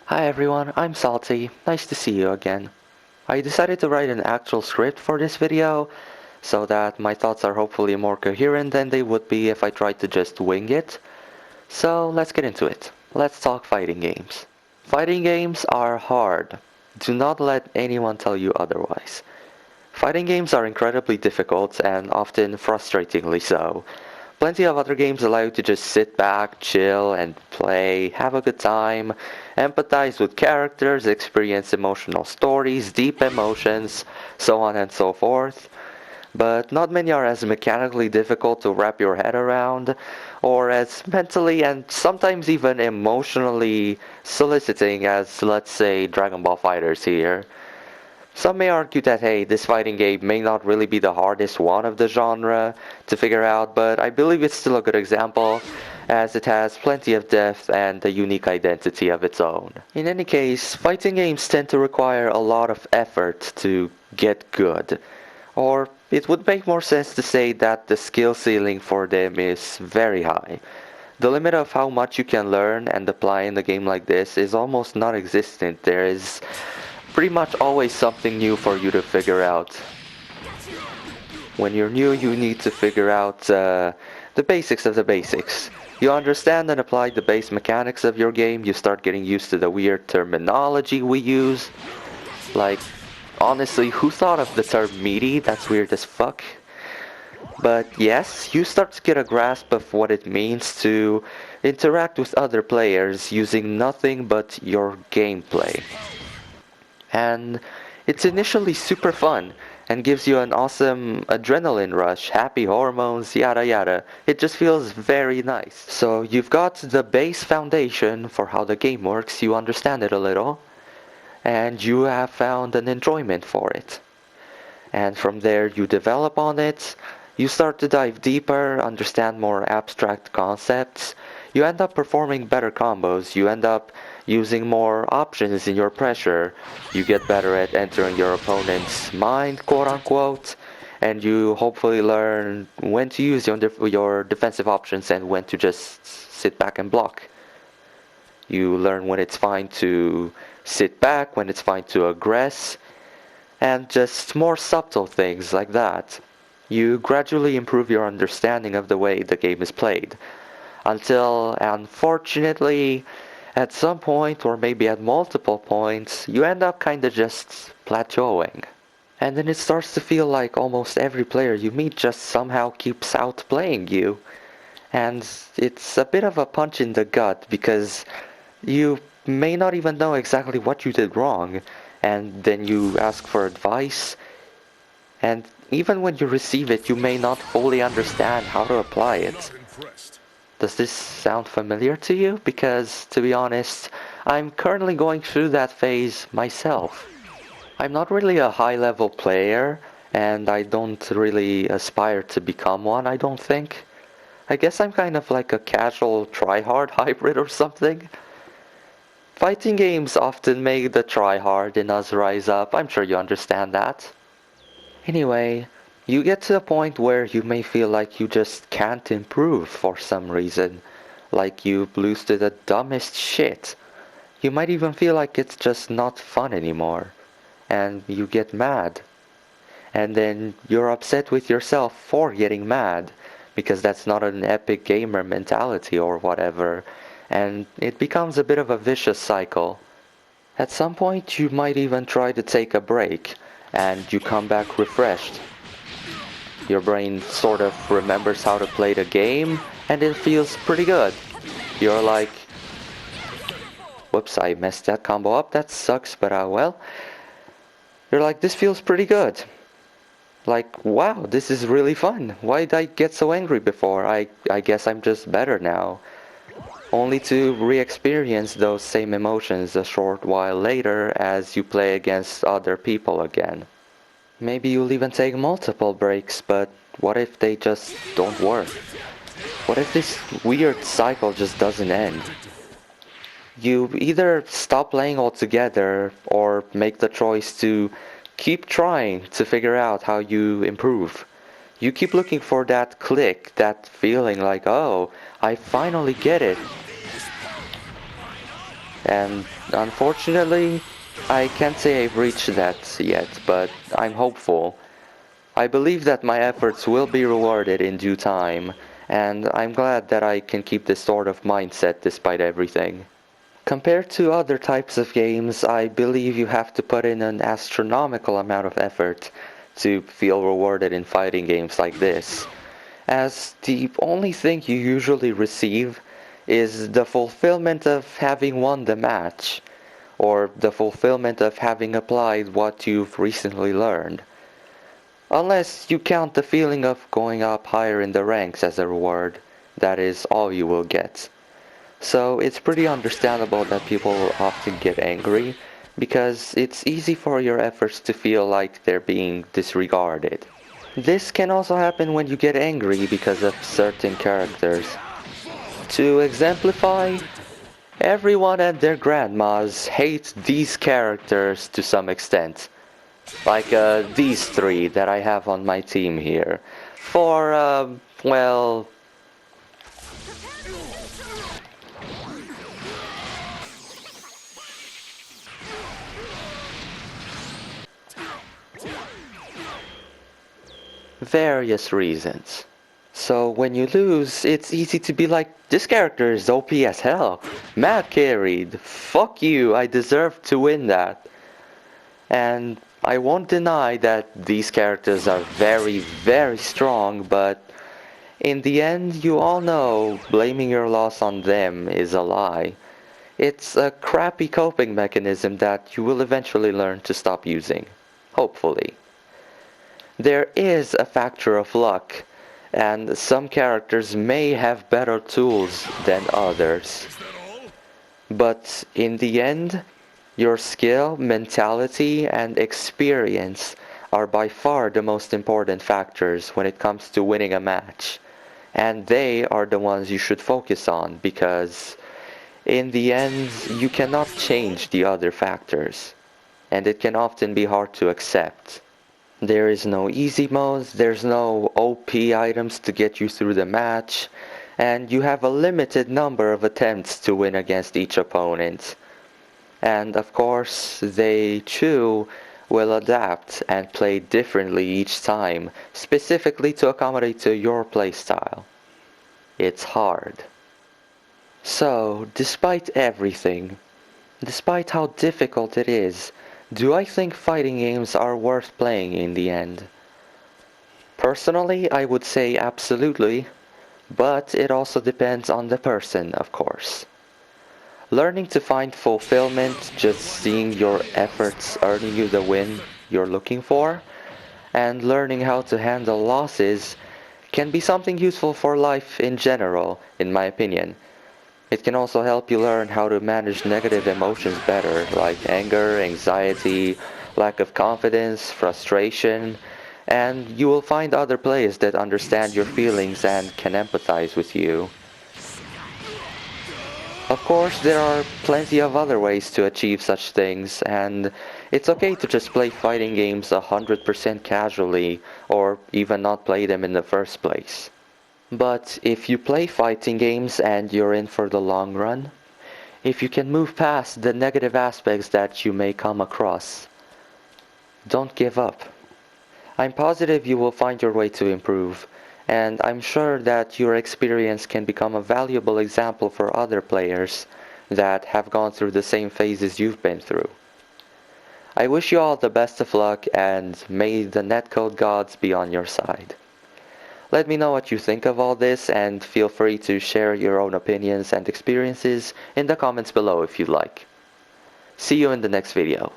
Hi everyone, I'm Salty. Nice to see you again. I decided to write an actual script for this video so that my thoughts are hopefully more coherent than they would be if I tried to just wing it. So let's get into it. Let's talk fighting games. Fighting games are hard. Do not let anyone tell you otherwise. Fighting games are incredibly difficult and often frustratingly so. Plenty of other games allow you to just sit back, chill, and play, have a good time, empathize with characters, experience emotional stories, deep emotions, so on and so forth. But not many are as mechanically difficult to wrap your head around, or as mentally and sometimes even emotionally soliciting as, let's say, Dragon Ball Fighters here. Some may argue that, hey, this fighting game may not really be the hardest one of the genre to figure out, but I believe it's still a good example, as it has plenty of depth and a unique identity of its own. In any case, fighting games tend to require a lot of effort to get good, or it would make more sense to say that the skill ceiling for them is very high. The limit of how much you can learn and apply in a game like this is almost non-existent. There is pretty much always something new for you to figure out. When you're new, you need to figure out the basics of the basics. You understand and apply the base mechanics of your game, you start getting used to the weird terminology we use. Like, honestly, who thought of the term meaty? That's weird as fuck. But yes, you start to get a grasp of what it means to interact with other players using nothing but your gameplay. And it's initially super fun and gives you an awesome adrenaline rush, happy hormones, yada yada. It just feels very nice. So you've got the base foundation for how the game works, you understand it a little, and you have found an enjoyment for it. And from there you develop on it, you start to dive deeper, understand more abstract concepts, you end up performing better combos, you end up using more options in your pressure, you get better at entering your opponent's mind, quote unquote, and you hopefully learn when to use your defensive options and when to just sit back and block. You learn when it's fine to sit back, when it's fine to aggress, and just more subtle things like that. You gradually improve your understanding of the way the game is played, until, unfortunately, at some point, or maybe at multiple points, you end up kinda just plateauing. And then it starts to feel like almost every player you meet just somehow keeps outplaying you. And it's a bit of a punch in the gut because you may not even know exactly what you did wrong, and then you ask for advice, and even when you receive it, you may not fully understand how to apply it. Does this sound familiar to you? Because, to be honest, I'm currently going through that phase myself. I'm not really a high-level player, and I don't really aspire to become one, I don't think. I guess I'm kind of like a casual try-hard hybrid or something. Fighting games often make the try-hard in us rise up, I'm sure you understand that. Anyway, you get to a point where you may feel like you just can't improve for some reason. Like you lose to the dumbest shit. You might even feel like it's just not fun anymore. And you get mad. And then you're upset with yourself for getting mad. Because that's not an epic gamer mentality or whatever. And it becomes a bit of a vicious cycle. At some point you might even try to take a break. And you come back refreshed. Your brain sort of remembers how to play the game, and it feels pretty good. You're like, whoops, I messed that combo up, that sucks, but well. You're like, this feels pretty good. Like, wow, this is really fun. Why did I get so angry before? I guess I'm just better now. Only to re-experience those same emotions a short while later as you play against other people again. Maybe you'll even take multiple breaks, but what if they just don't work? What if this weird cycle just doesn't end? You either stop playing altogether or make the choice to keep trying to figure out how you improve. You keep looking for that click, that feeling like, oh, I finally get it. And unfortunately, I can't say I've reached that yet, but I'm hopeful. I believe that my efforts will be rewarded in due time, and I'm glad that I can keep this sort of mindset despite everything. Compared to other types of games, I believe you have to put in an astronomical amount of effort to feel rewarded in fighting games like this, as the only thing you usually receive is the fulfillment of having won the match, or the fulfillment of having applied what you've recently learned. Unless you count the feeling of going up higher in the ranks as a reward, that is all you will get. So it's pretty understandable that people often get angry, because it's easy for your efforts to feel like they're being disregarded. This can also happen when you get angry because of certain characters. To exemplify, everyone and their grandmas hate these characters to some extent. Like these three that I have on my team here. For, well, various reasons. So when you lose, it's easy to be like, this character is OP as hell. Mad carried. Fuck you, I deserve to win that. And I won't deny that these characters are very, very strong, but in the end, you all know blaming your loss on them is a lie. It's a crappy coping mechanism that you will eventually learn to stop using. Hopefully. There is a factor of luck, and some characters may have better tools than others. But in the end, your skill, mentality, and experience are by far the most important factors when it comes to winning a match. And they are the ones you should focus on, because in the end, you cannot change the other factors, and it can often be hard to accept. There is no easy modes, there's no OP items to get you through the match, and you have a limited number of attempts to win against each opponent. And of course, they too will adapt and play differently each time, specifically to accommodate to your playstyle. It's hard. So, despite everything, despite how difficult it is, do I think fighting games are worth playing in the end? Personally, I would say absolutely, but it also depends on the person, of course. Learning to find fulfillment just seeing your efforts earning you the win you're looking for, and learning how to handle losses can be something useful for life in general, in my opinion. It can also help you learn how to manage negative emotions better, like anger, anxiety, lack of confidence, frustration, and you will find other players that understand your feelings and can empathize with you. Of course, there are plenty of other ways to achieve such things, and it's okay to just play fighting games 100% casually, or even not play them in the first place. But if you play fighting games and you're in for the long run, if you can move past the negative aspects that you may come across, don't give up. I'm positive you will find your way to improve, and I'm sure that your experience can become a valuable example for other players that have gone through the same phases you've been through. I wish you all the best of luck, and may the netcode gods be on your side. Let me know what you think of all this, and feel free to share your own opinions and experiences in the comments below if you'd like. See you in the next video.